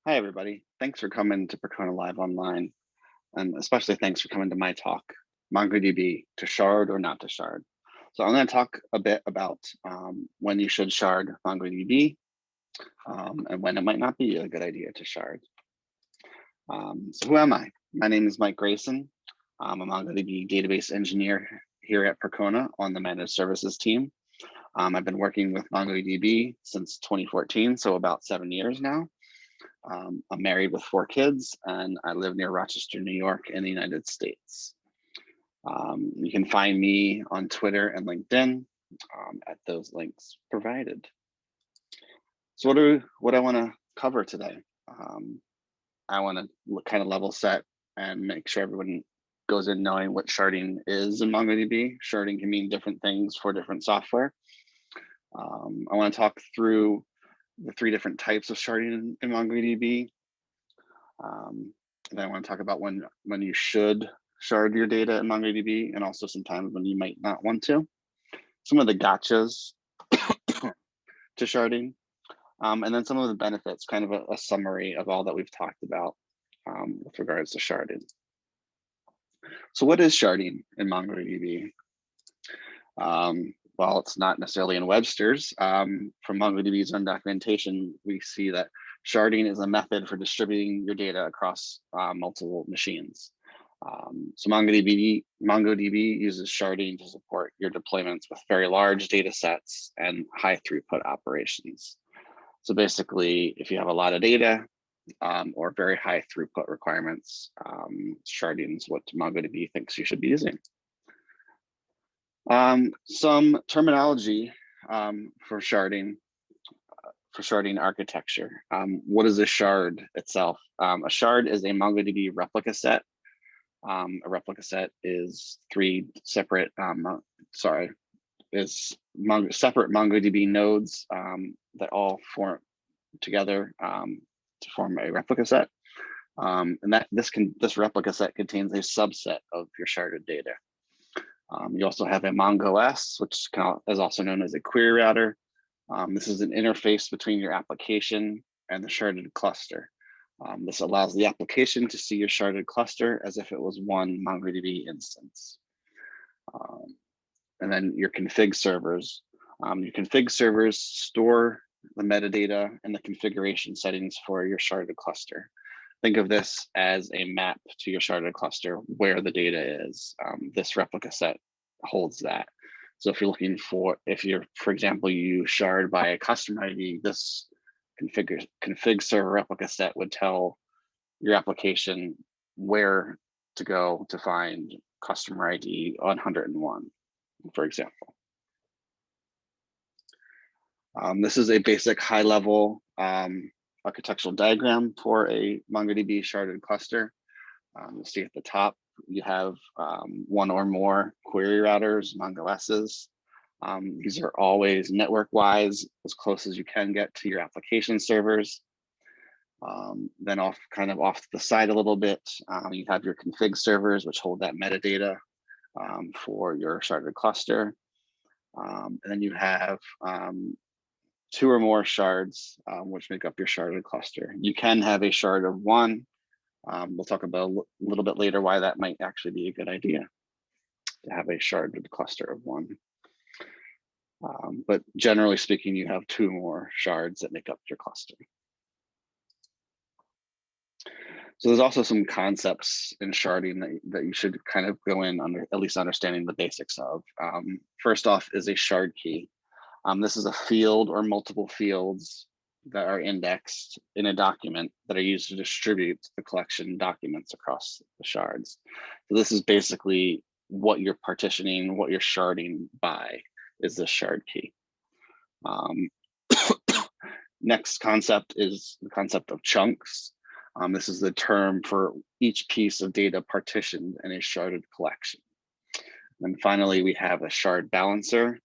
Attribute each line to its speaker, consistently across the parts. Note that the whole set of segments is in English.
Speaker 1: Hi, everybody. Thanks for coming to Percona Live Online, and especially thanks for coming to my talk, MongoDB, to shard or not to shard. So I'm going to talk a bit about when you should shard MongoDB and when it might not be a good idea to shard. So who am I? My name is Mike Grayson. I'm a MongoDB database engineer here at Percona on the managed services team. I've been working with MongoDB since 2014, so about 7 years now. I'm married with 4 kids, and I live near Rochester, New York in the United States. You can find me on Twitter and LinkedIn at those links provided. So what I want to cover today? I want to kind of level set and make sure everyone goes in knowing what sharding is in MongoDB. Sharding can mean different things for different software. I want to talk through the 3 different types of sharding in MongoDB. And then I want to talk about when you should shard your data in MongoDB, and also sometimes when you might not want to. Some of the gotchas to sharding, and then some of the benefits, kind of a summary of all that we've talked about with regards to sharding. So what is sharding in MongoDB? Well, it's not necessarily in Webster's. From MongoDB's own documentation, we see that sharding is a method for distributing your data across multiple machines. So MongoDB uses sharding to support your deployments with very large data sets and high throughput operations. So basically, if you have a lot of data or very high throughput requirements, sharding is what MongoDB thinks you should be using. Some terminology for sharding architecture. What is a shard itself? A shard is a MongoDB replica set. A replica set is 3 separate, separate MongoDB nodes that all form together to form a replica set. And this replica set contains a subset of your sharded data. You also have a MongoS, which is also known as a query router. This is an interface between your application and the sharded cluster. This allows the application to see your sharded cluster as if it was one MongoDB instance. And then your config servers. Your config servers store the metadata and the configuration settings for your sharded cluster. Think of this as a map to your sharded cluster where the data is. This replica set holds that. So if you're looking for, for example, you shard by a customer ID, this config server replica set would tell your application where to go to find customer ID 101, for example. This is a basic high-level architectural diagram for a MongoDB sharded cluster. You'll see at the top, you have 1 or more query routers, MongoS's. These are always network-wise, as close as you can get to your application servers. Then off to the side a little bit, you have your config servers, which hold that metadata for your sharded cluster. And then you have 2 or more shards, which make up your sharded cluster. You can have a shard of 1. We'll talk about a little bit later why that might actually be a good idea to have a sharded cluster of 1. But generally speaking, you have 2 more shards that make up your cluster. So there's also some concepts in sharding that you should kind of go in under, at least understanding the basics of. First off is a shard key. This is a field or multiple fields that are indexed in a document that are used to distribute the collection documents across the shards. So this is basically what you're partitioning, what you're sharding by, is the shard key. Next concept is the concept of chunks. This is the term for each piece of data partitioned in a sharded collection. And finally, we have a shard balancer.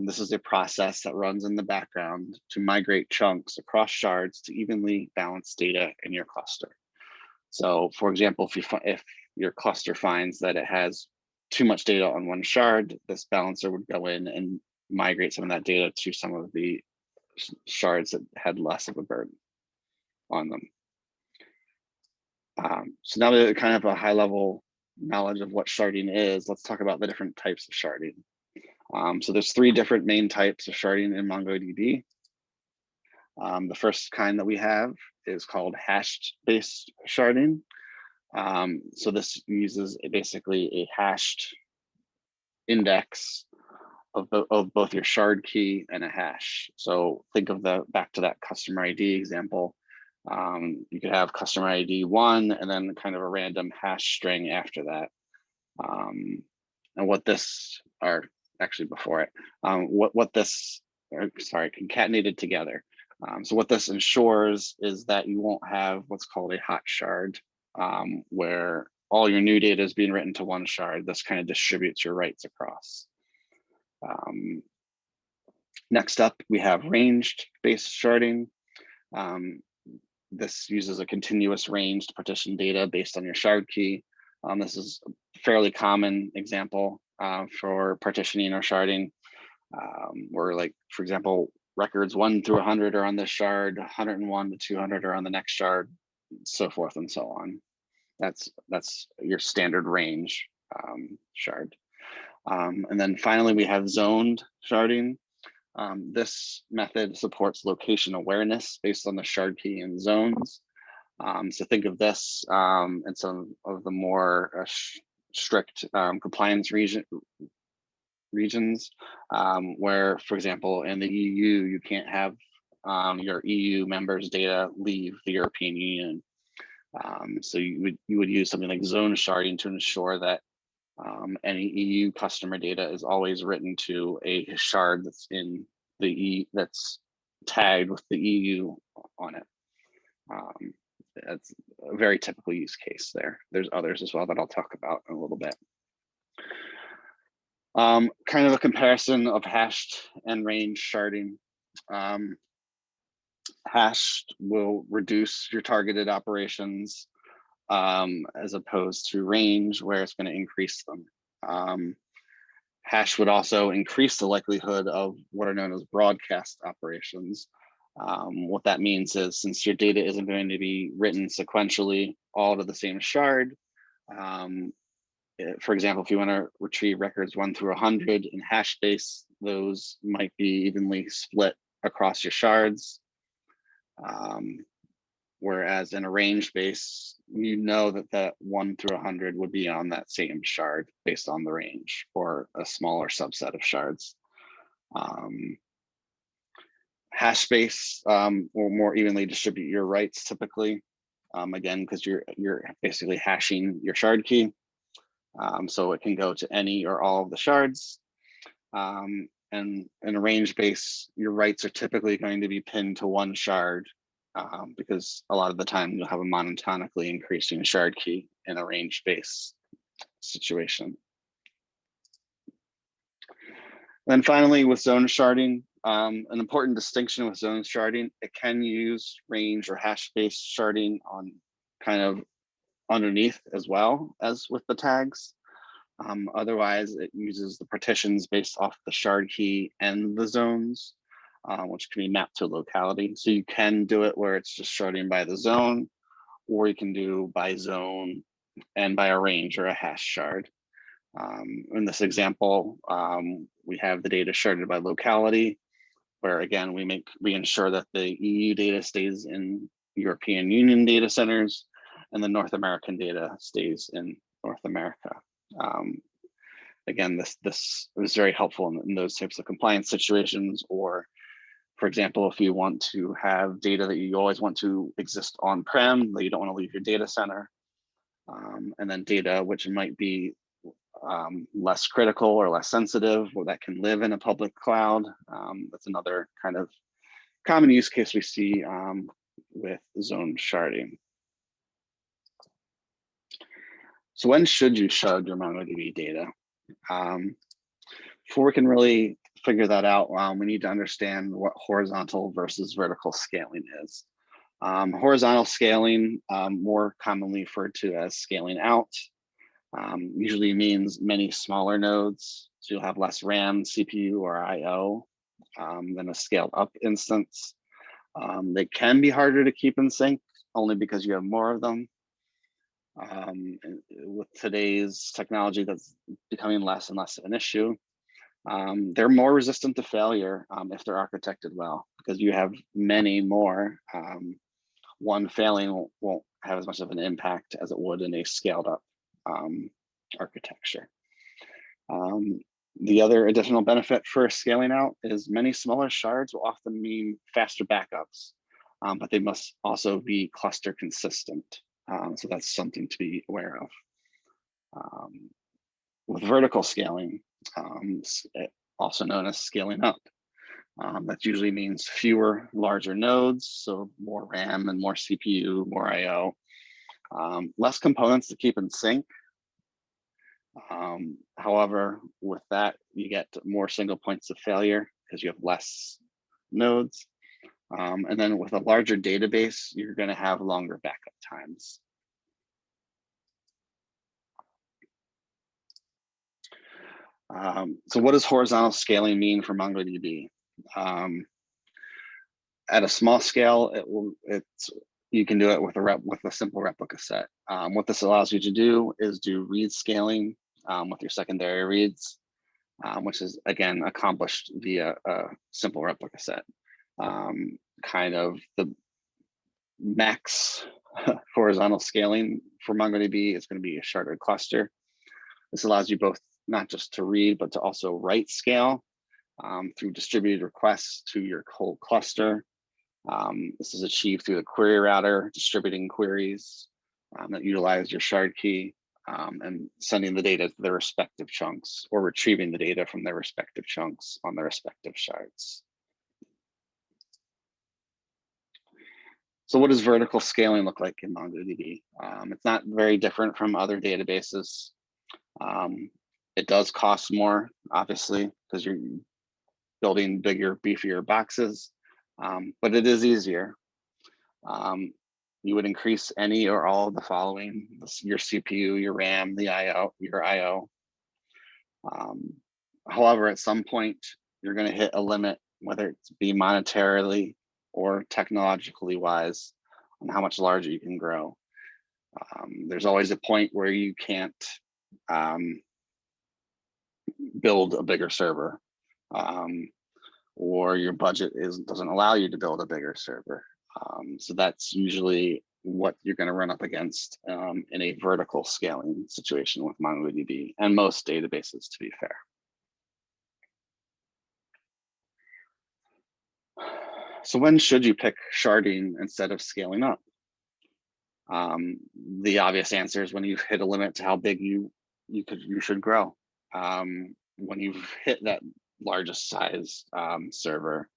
Speaker 1: This is a process that runs in the background to migrate chunks across shards to evenly balance data in your cluster. So for example, if your cluster finds that it has too much data on one shard, this balancer would go in and migrate some of that data to some of the shards that had less of a burden. on them. So now that kind of a high level knowledge of what sharding is, let's talk about the different types of sharding. So there's 3 different main types of sharding in MongoDB. The first kind that we have is called hash-based sharding. So this uses basically a hashed index of both your shard key and a hash. So think of back to that customer ID example. You could have customer ID 1 and then kind of a random hash string after that. And what this, or actually before it, what this, concatenated together. So what this ensures is that you won't have what's called a hot shard, where all your new data is being written to one shard. This kind of distributes your writes across. Next up, we have ranged-based sharding. This uses a continuous range to partition data based on your shard key. This is a fairly common example for partitioning or sharding, where, like, for example, records 1 through 100 are on this shard, 101 to 200 are on the next shard, so forth and so on. That's your standard range shard. And then finally, we have zoned sharding. This method supports location awareness based on the shard key and zones. So think of this in some of the more strict compliance regions, where, for example, in the EU, you can't have your EU members' data leave the European Union. So you would use something like zone sharding to ensure that any EU customer data is always written to a shard that's in the that's tagged with the EU on it. That's a very typical use case there. There's others as well that I'll talk about in a little bit. Kind of a comparison of hashed and range sharding. Hashed will reduce your targeted operations, as opposed to range, where it's going to increase them. Hash would also increase the likelihood of what are known as broadcast operations. What that means is, since your data isn't going to be written sequentially all to the same shard, for example, if you want to retrieve records 1 through 100 in hash base, those might be evenly split across your shards. Whereas in a range base, you know that 1 through 100 would be on that same shard based on the range, or a smaller subset of shards. Hash base will more evenly distribute your writes typically, again, because you're basically hashing your shard key. So it can go to any or all of the shards. And in a range base, your writes are typically going to be pinned to one shard, because a lot of the time you'll have a monotonically increasing shard key in a range base situation. Then finally, with zone sharding, an important distinction with zone sharding, it can use range or hash-based sharding on kind of underneath as well as with the tags. Otherwise, it uses the partitions based off the shard key and the zones, which can be mapped to a locality. So you can do it where it's just sharding by the zone, or you can do by zone and by a range or a hash shard. In this example, we have the data sharded by locality, where again, we ensure that the EU data stays in European Union data centers and the North American data stays in North America. Again, this is very helpful in those types of compliance situations, or for example, if you want to have data that you always want to exist on-prem, that you don't want to leave your data center, and then data which might be less critical or less sensitive, or that can live in a public cloud. That's another kind of common use case we see with zone sharding. So when should you shard your MongoDB data? Before we can really figure that out, we need to understand what horizontal versus vertical scaling is. Horizontal scaling, more commonly referred to as scaling out, usually means many smaller nodes. So you'll have less RAM, CPU, or IO than a scaled up instance. They can be harder to keep in sync only because you have more of them. With today's technology, that's becoming less and less of an issue. They're more resistant to failure if they're architected well, because you have many more. One failing won't have as much of an impact as it would in a scaled up architecture. The other additional benefit for scaling out is many smaller shards will often mean faster backups, but they must also be cluster consistent. So that's something to be aware of. With vertical scaling, also known as scaling up, that usually means fewer larger nodes, so more RAM and more CPU, more IO, less components to keep in sync. However, with that, you get more single points of failure because you have less nodes. And then with a larger database, you're going to have longer backup times. So what does horizontal scaling mean for MongoDB? At a small scale, you can do it with a simple replica set. What this allows you to do is do read scaling with your secondary reads, which is again accomplished via a simple replica set. Kind of the max horizontal scaling for MongoDB is going to be a sharded cluster. This allows you both not just to read, but to also write scale through distributed requests to your whole cluster. This is achieved through the query router, distributing queries that utilize your shard key and sending the data to their respective chunks or retrieving the data from their respective chunks on their respective shards. So what does vertical scaling look like in MongoDB? It's not very different from other databases. It does cost more, obviously, because you're building bigger, beefier boxes, but it is easier. You would increase any or all of the following: your CPU, your RAM, your IO. However, at some point, you're going to hit a limit, whether it be monetarily or technologically wise, on how much larger you can grow. There's always a point where you can't build a bigger server, or your budget doesn't allow you to build a bigger server. So that's usually what you're going to run up against in a vertical scaling situation with MongoDB and most databases, to be fair. So when should you pick sharding instead of scaling up? The obvious answer is when you've hit a limit to how big you should grow. When you've hit that largest size server,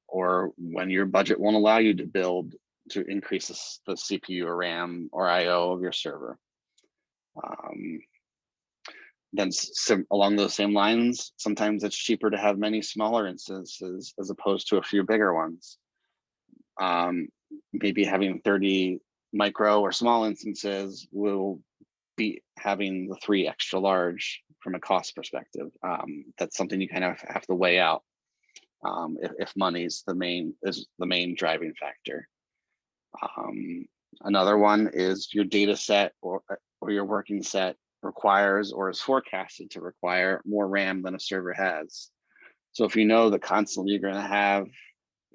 Speaker 1: or when your budget won't allow you to build to increase the CPU or RAM or IO of your server. Then along those same lines, sometimes it's cheaper to have many smaller instances as opposed to a few bigger ones. Maybe having 30 micro or small instances will beat having the 3 extra large from a cost perspective. That's something you kind of have to weigh out if money is the main driving factor. Another one is your data set or your working set requires or is forecasted to require more RAM than a server has. So if you know that constantly you're going to have,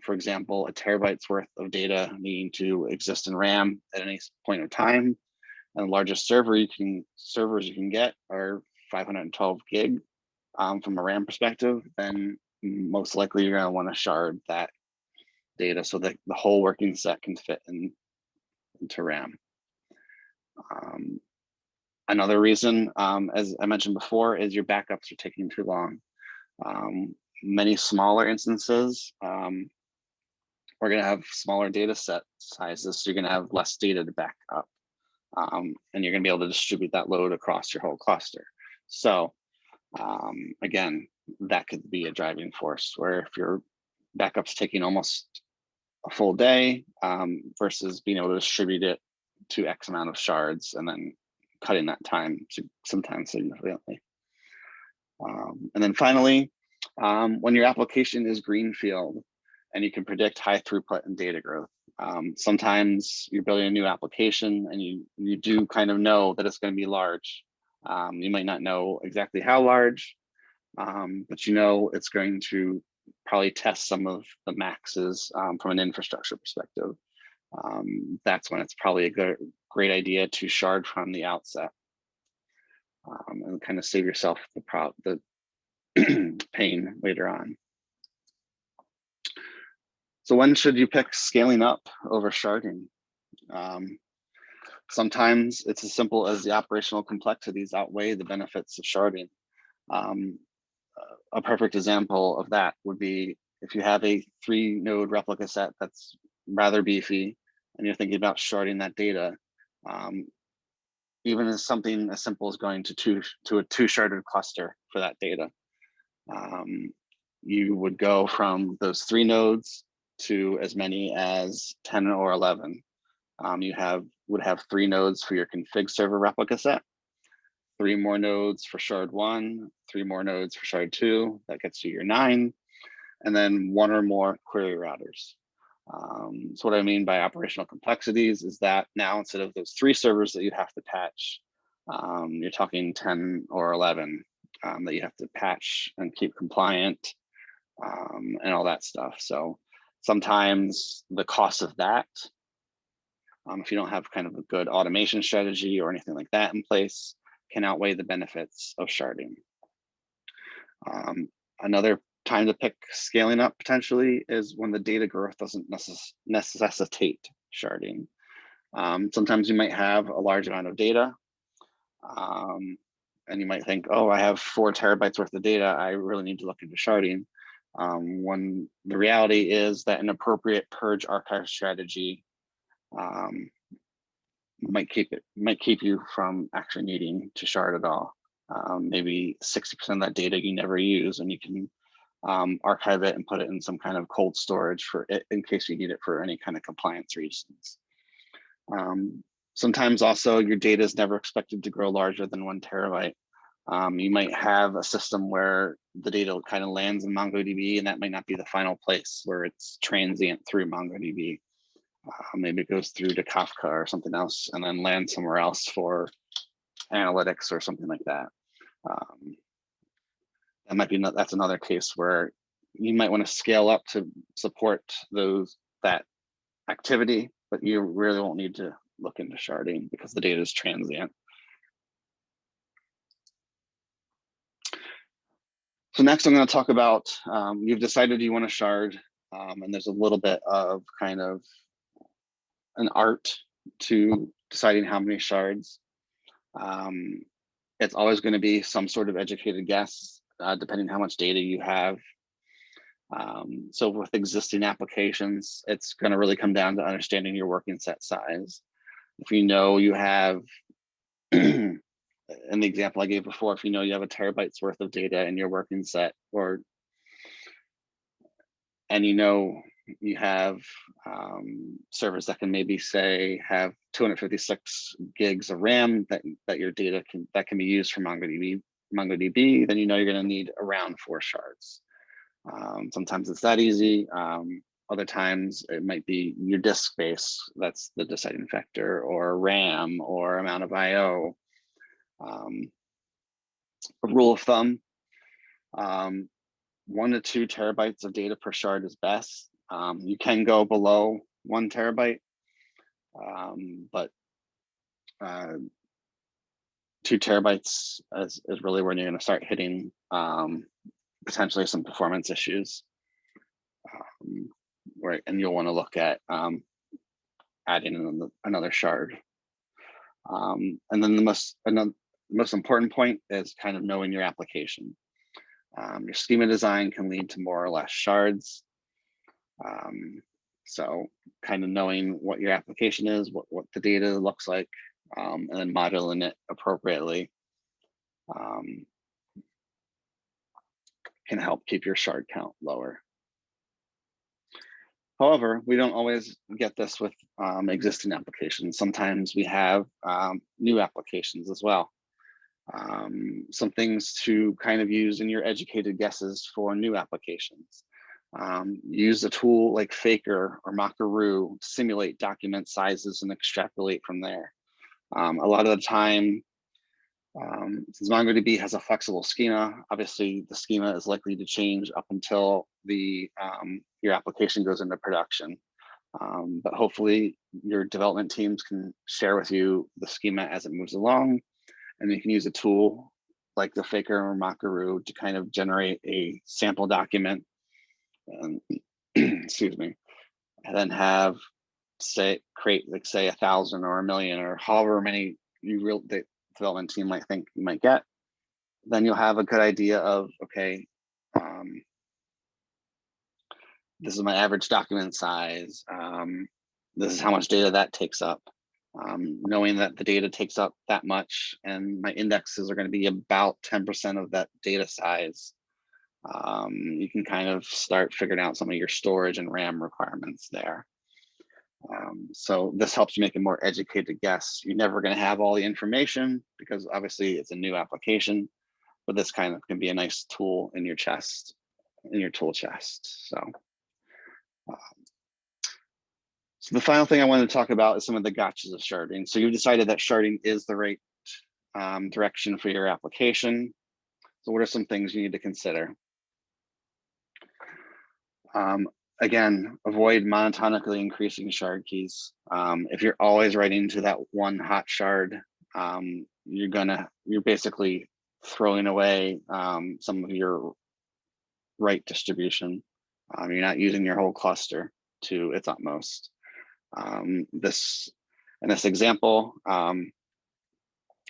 Speaker 1: for example, a terabyte's worth of data needing to exist in RAM at any point of time, and the largest servers you can get are 512 gig from a RAM perspective, then most likely you're going to want to shard that data so that the whole working set can fit into RAM. Another reason, as I mentioned before, is your backups are taking too long. Many smaller instances are going to have smaller data set sizes, so you're going to have less data to back up, and you're going to be able to distribute that load across your whole cluster. So again, that could be a driving force where if your backup's taking almost a full day versus being able to distribute it to X amount of shards and then cutting that time to sometimes significantly. And then finally, when your application is greenfield and you can predict high throughput and data growth. Sometimes you're building a new application and you do kind of know that it's going to be large. You might not know exactly how large, but you know it's going to probably test some of the maxes from an infrastructure perspective. That's when it's probably a great idea to shard from the outset and kind of save yourself the pain later on. So when should you pick scaling up over sharding? Sometimes it's as simple as the operational complexities outweigh the benefits of sharding. A perfect example of that would be if you have a 3-node replica set that's rather beefy and you're thinking about sharding that data, even as something as simple as going to a 2-sharded cluster for that data. You would go from those 3 nodes to as many as 10 or 11. You would have 3 nodes for your config server replica set, 3 more nodes for shard 1, 3 more nodes for shard 2, that gets you your 9, and then 1 or more query routers. So what I mean by operational complexities is that now instead of those 3 servers that you'd have to patch, you're talking 10 or 11 that you have to patch and keep compliant and all that stuff. So sometimes the cost of that, if you don't have kind of a good automation strategy or anything like that in place, can outweigh the benefits of sharding. Another time to pick scaling up potentially is when the data growth doesn't necessitate sharding. Sometimes you might have a large amount of data and you might think, oh, I have 4 terabytes worth of data, I really need to look into sharding. When the reality is that an appropriate purge archive strategy might keep you from actually needing to shard at all. Maybe 60% of that data you never use, and you can archive it and put it in some kind of cold storage for it in case you need it for any kind of compliance reasons. Sometimes also your data is never expected to grow larger than 1 terabyte. You might have a system where the data kind of lands in MongoDB, and that might not be the final place where it's transient through MongoDB. Maybe it goes through to Kafka or something else and then lands somewhere else for analytics or something like that. That's another case where you might want to scale up to support that activity, but you really won't need to look into sharding because the data is transient. So next I'm going to talk about, you've decided you want to shard, and there's a little bit of kind of an art to deciding how many shards. It's always going to be some sort of educated guess, depending how much data you have. So with existing applications, it's going to really come down to understanding your working set size. If you know you have, in the example I gave before, if you know you have 1 terabyte's worth of data in your working set, and you know you have servers that can maybe say have 256 gigs of RAM that your data can be used for MongoDB, then you know you're going to need around 4 shards. Sometimes it's that easy. Other times it might be your disk space that's the deciding factor, or RAM, or amount of IO. A rule of thumb, 1 to 2 terabytes of data per shard is best. You can go below 1 terabyte, but 2 terabytes is really when you're going to start hitting potentially some performance issues, right? And you'll want to look at adding another shard. And then the most important point is kind of knowing your application. Your schema design can lead to more or less shards. So kind of knowing what your application is, what the data looks like, and then modeling it appropriately can help keep your shard count lower. However, we don't always get this with existing applications. Sometimes we have new applications as well. Some things to kind of use in your educated guesses for new applications. Use a tool like Faker or Macaru to simulate document sizes and extrapolate from there. A lot of the time, since MongoDB has a flexible schema, obviously the schema is likely to change up until your application goes into production. But hopefully your development teams can share with you the schema as it moves along, and you can use a tool like the Faker or Macaru to kind of generate a sample document, and excuse me, and then have create like say 1,000 or 1,000,000 or however many the development team might think you might get. Then you'll have a good idea of, okay, this is my average document size. This is how much data that takes up. Knowing that the data takes up that much and my indexes are going to be about 10% of that data size, you can kind of start figuring out some of your storage and RAM requirements there. So this helps you make a more educated guess. You're never going to have all the information because obviously it's a new application, but this kind of can be a nice tool in your chest, in your tool chest. So the final thing I wanted to talk about is some of the gotchas of sharding. So you've decided that sharding is the right direction for your application. So what are some things you need to consider? Again, avoid monotonically increasing shard keys. If you're always writing to that one hot shard, you're basically throwing away some of your write distribution. You're not using your whole cluster to its utmost. In this example,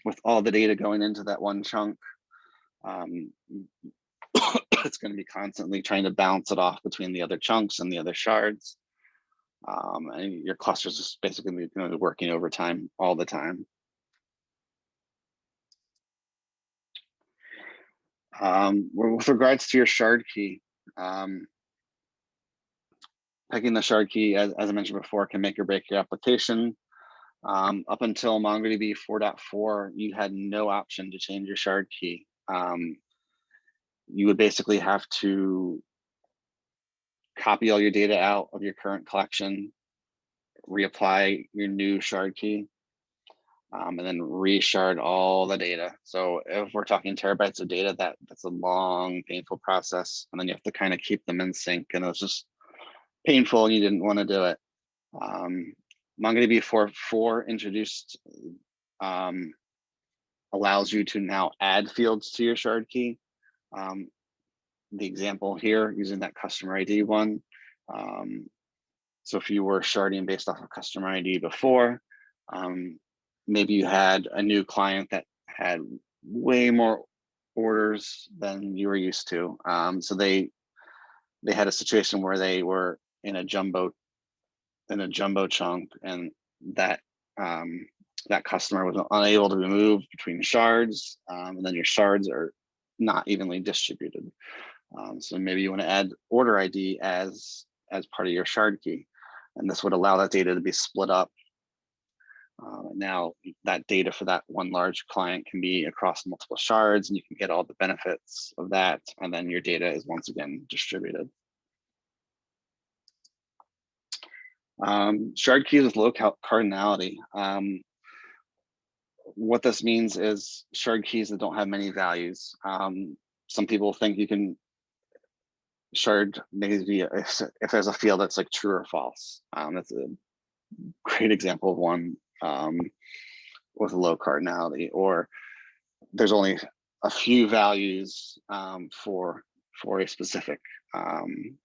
Speaker 1: with all the data going into that one chunk, it's going to be constantly trying to bounce it off between the other chunks and the other shards. And your cluster is just basically going to be working overtime all the time. With regards to your shard key, picking the shard key, as I mentioned before, can make or break your application. Up until MongoDB 4.4, you had no option to change your shard key. You would basically have to copy all your data out of your current collection, reapply your new shard key, and then reshard all the data. So if we're talking terabytes of data, that's a long, painful process. And then you have to kind of keep them in sync, and it was just painful and you didn't want to do it. MongoDB 4.4 introduced, allows you to now add fields to your shard key. The example here using that customer ID one. So if you were sharding based off of customer ID before, maybe you had a new client that had way more orders than you were used to. So they had a situation where they were in a jumbo chunk, and that that customer was unable to be moved between shards, and then your shards are not evenly distributed. So maybe you want to add order ID as part of your shard key, and this would allow that data to be split up. Now that data for that one large client can be across multiple shards, and you can get all the benefits of that, and then your data is once again distributed. Shard keys with low cardinality. What this means is shard keys that don't have many values. Some people think you can shard maybe if there's a field that's like true or false. That's a great example of one with a low cardinality, or there's only a few values for a specific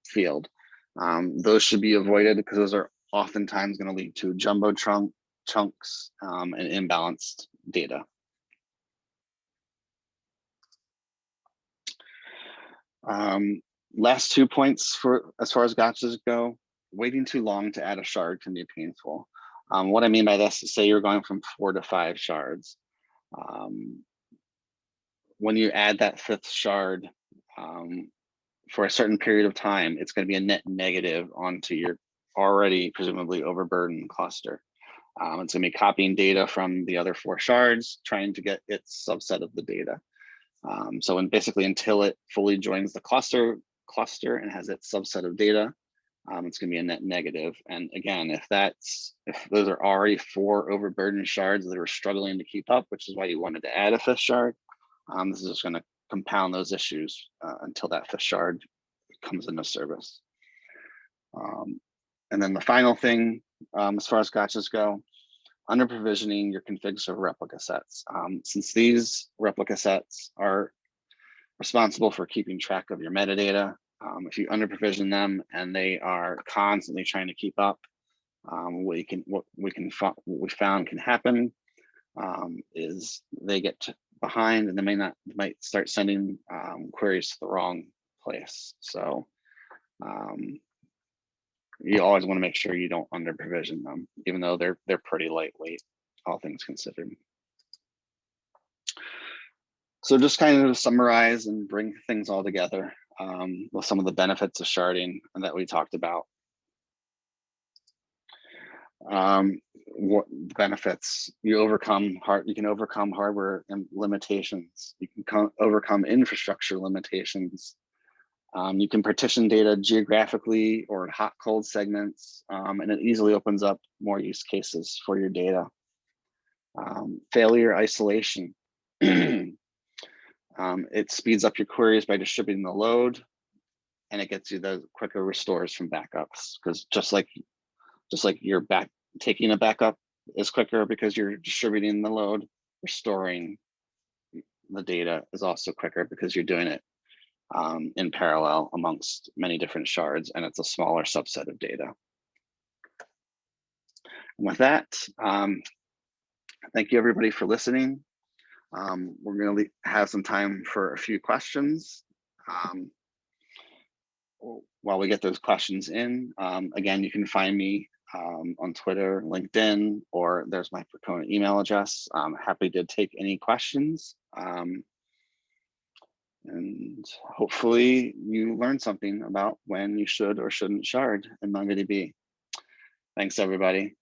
Speaker 1: field. Those should be avoided because those are oftentimes going to lead to jumbo chunks and imbalanced data. Last 2 points for as far as gotchas go. Waiting too long to add a shard can be painful. What I mean by this is, say you're going from 4 to 5 shards. When you add that 5th shard for a certain period of time, it's going to be a net negative onto your already presumably overburdened cluster. It's going to be copying data from the other 4 shards, trying to get its subset of the data. So basically until it fully joins the cluster cluster and has its subset of data, it's going to be a net negative. And again, if those are already 4 overburdened shards that are struggling to keep up, which is why you wanted to add a 5th shard, this is just going to compound those issues until that 5th shard comes into service. And then the final thing, as far as gotchas go, under provisioning your configs of replica sets. Since these replica sets are responsible for keeping track of your metadata, if you under provision them and they are constantly trying to keep up, what we found can happen is they get behind and they might start sending queries to the wrong place. So you always want to make sure you don't under provision them, even though they're pretty lightweight, all things considered. So just kind of summarize and bring things all together with some of the benefits of sharding that we talked about. What benefits? You can overcome hardware limitations. You can overcome infrastructure limitations. You can partition data geographically or in hot cold segments, and it easily opens up more use cases for your data. Failure isolation. It speeds up your queries by distributing the load, and it gets you the quicker restores from backups, because just like you're taking a backup is quicker because you're distributing the load, restoring the data is also quicker because you're doing it in parallel amongst many different shards, and it's a smaller subset of data. And with that, thank you everybody for listening. We're going to have some time for a few questions. While we get those questions in, again, you can find me on Twitter, LinkedIn, or there's my Percona email address. I'm happy to take any questions. And hopefully you learned something about when you should or shouldn't shard in MongoDB. Thanks, everybody.